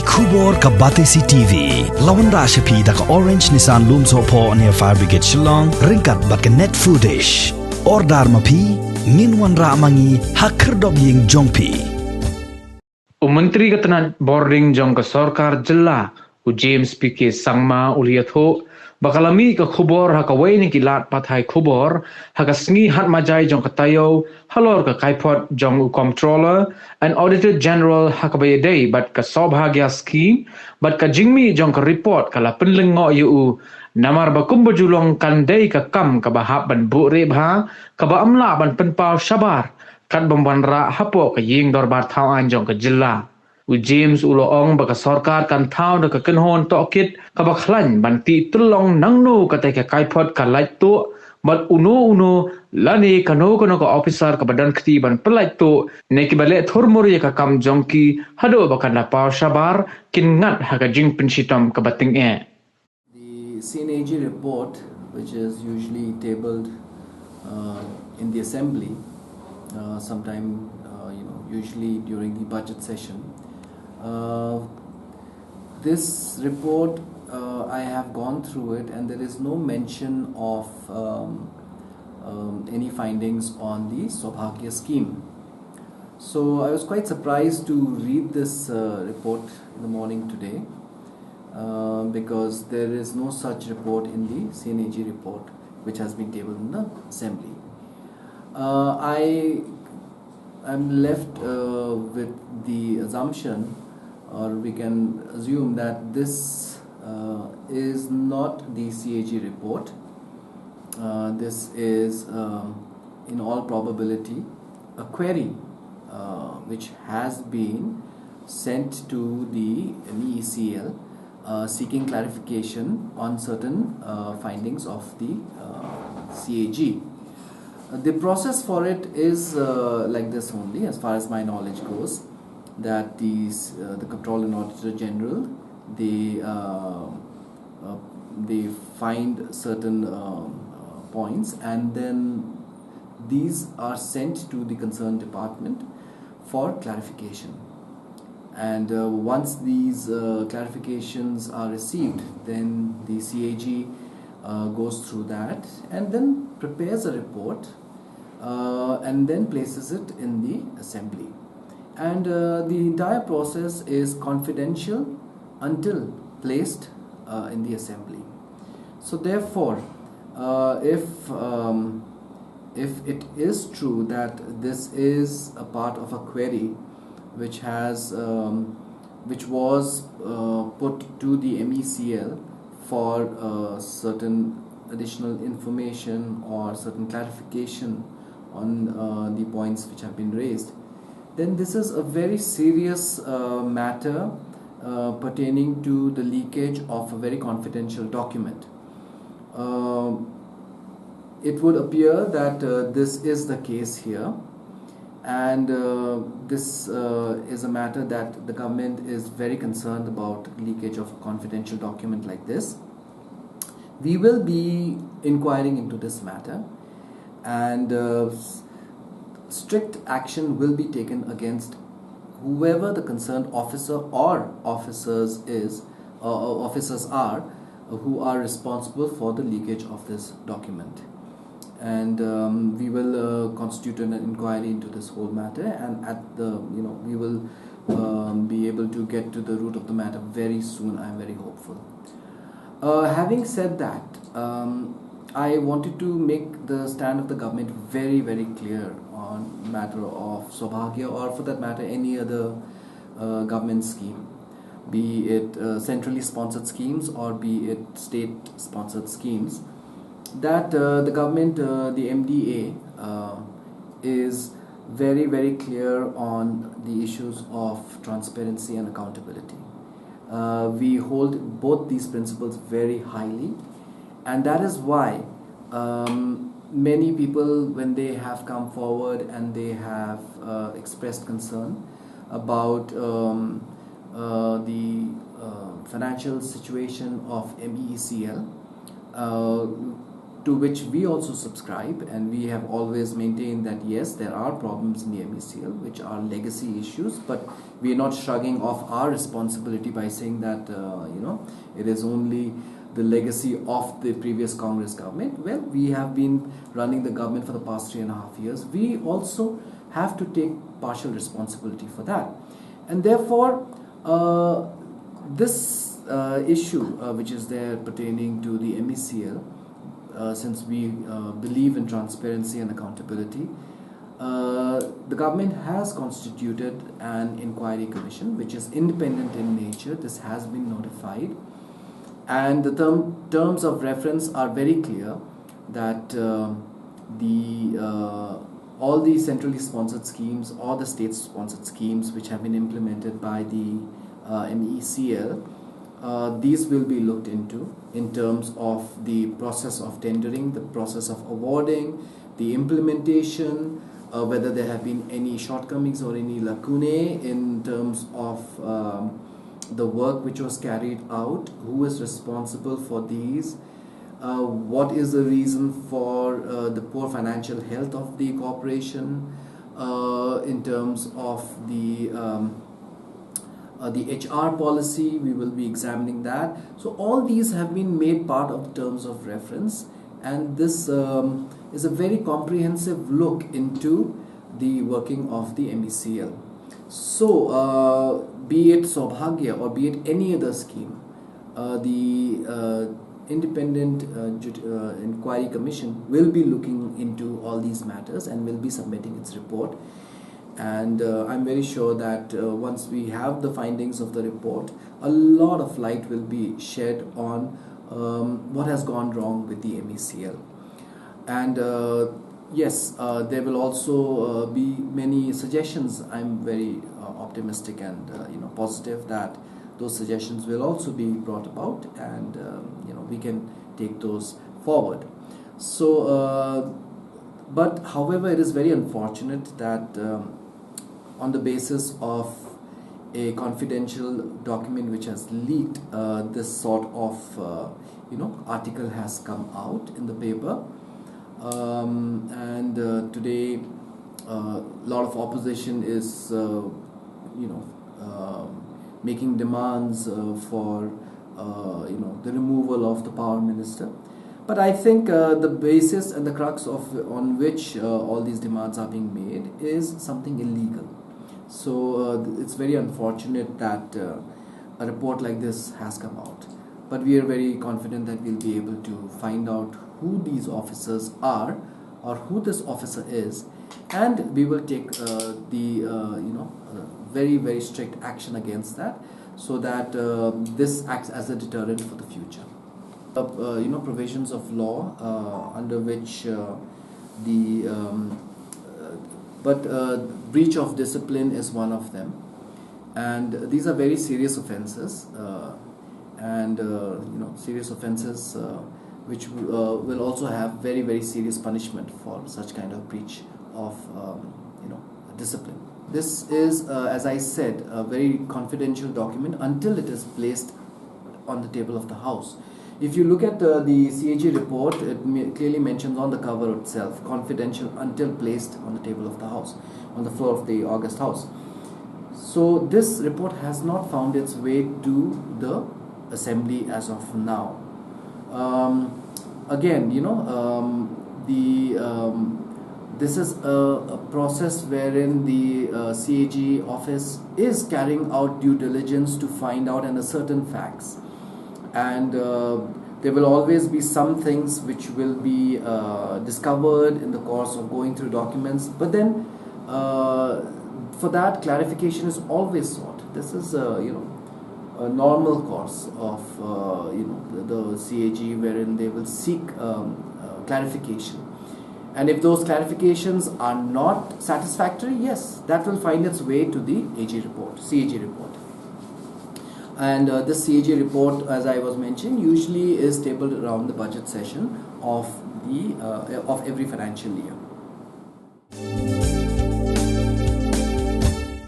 Kubor ka Batesi TV. Lawan Rashapi da ka Orange Nissan Lumso po near Fire Brigade Shillong. Ringkat bat ka net foodish. Ordar mapi. Minwan ra mangi hakerdog ying jongpi. Menteri Ketenaga Boarding jong ke Sarkar Jilla James PK Sangma uliat ho bakalami ke khubor hakawai ni kilat pathai khubor hakasngi hat majai jong katayo halor ke kaipot jong comptroller and auditor general hakabai day bat ke sobhagya scheme bat ke jingmi jong ke report kala penlengo yu namar bakum bajulong kandai ke kam ke bahap ban bu rebha ke ba amla ban penpau sabar kan bambanra hapo ke ying dorbar thau anjong ke jilla James uloong baka sarkar kan thau da ka kenhon tokit ka baklan banti tulong nangno ka te ka kaipot ka lait to bat uno lani kano ka officer ka badan khti ban pelait to ne ki bale thormor ye ka kam jongki hado baka na pa sabar kin ngat ha ka jing pinsitam ka bating e. The CNAG report, which is usually tabled in the assembly sometime usually during the budget session. This report, I have gone through it, and there is no mention of any findings on the Sobhagya scheme. So I was quite surprised to read this report in the morning today, because there is no such report in the CNAG report which has been tabled in the assembly. I am left with the assumption, or we can assume, that this is not the CAG report. This is in all probability a query which has been sent to the MECL seeking clarification on certain findings of the CAG. The process for it is like this only, as far as my knowledge goes, that the Comptroller and Auditor General, they find certain points, and then these are sent to the concerned department for clarification. And once these clarifications are received, then the CAG goes through that and then prepares a report and then places it in the assembly. And the entire process is confidential until placed in the assembly. So therefore, if it is true that this is a part of a query which was put to the MECL for certain additional information or certain clarification on the points which have been raised, then this is a very serious matter pertaining to the leakage of a very confidential document. It would appear that this is the case here, and this is a matter that the government is very concerned about, leakage of a confidential document like this. We will be inquiring into this matter, and strict action will be taken against whoever the concerned officer or officers are who are responsible for the leakage of this document. And we will constitute an inquiry into this whole matter, and we will be able to get to the root of the matter very soon. I am very hopeful. Having said that, I wanted to make the stand of the government very, very clear on matter of Sobhagya, or for that matter any other government scheme, be it centrally sponsored schemes or be it state sponsored schemes, that the government, the MDA, is very, very clear on the issues of transparency and accountability. We hold both these principles very highly, and that is why many people, when they have come forward and they have expressed concern about the financial situation of MECL, to which we also subscribe, and we have always maintained that yes, there are problems in the MECL which are legacy issues, but we are not shrugging off our responsibility by saying that it is only the legacy of the previous Congress government. Well, we have been running the government for the past 3.5 years. We also have to take partial responsibility for that, and therefore this issue which is there pertaining to the MECL, since we believe in transparency and accountability, the government has constituted an inquiry commission which is independent in nature. This has been notified, and the terms of reference are very clear that all the centrally sponsored schemes or the state sponsored schemes which have been implemented by the MECL, these will be looked into in terms of the process of tendering, the process of awarding, the implementation, whether there have been any shortcomings or any lacunae in terms of the work which was carried out, who is responsible for these, what is the reason for the poor financial health of the corporation, in terms of the HR policy. We will be examining that. So all these have been made part of the terms of reference, and this is a very comprehensive look into the working of the MECL. So be it Saubhagya or be it any other scheme, the independent inquiry commission will be looking into all these matters and will be submitting its report. And I'm very sure that once we have the findings of the report, a lot of light will be shed on what has gone wrong with the MECL. And yes, there will also be many suggestions. I'm very optimistic and positive that those suggestions will also be brought about, and we can take those forward. So but however, it is very unfortunate that on the basis of a confidential document which has leaked, this sort of article has come out in the paper, and today a lot of opposition is making demands for the removal of the power minister. But I think the basis and the crux on which all these demands are being made is something illegal. So it's very unfortunate that a report like this has come out. But we are very confident that we'll be able to find out who these officers are or who this officer is, and we will take very, very strict action against that, so that this acts as a deterrent for the future. Provisions of law under which breach of discipline is one of them, and these are very serious offences, serious offences which will also have very, very serious punishment for such kind of breach of discipline. This is, as I said, a very confidential document until it is placed on the table of the House. If you look at the CAG report, it clearly mentions on the cover itself, confidential until placed on the table of the House, on the floor of the August House. So this report has not found its way to the Assembly as of now. This is a process wherein the CAG office is carrying out due diligence to find out and ascertain facts, and there will always be some things which will be discovered in the course of going through documents, but then for that, clarification is always sought. This is a normal course of the CAG, wherein they will seek clarification. And if those clarifications are not satisfactory, yes, that will find its way to the CAG report. And this CAG report, as I was mentioning, usually is tabled around the budget session of every financial year.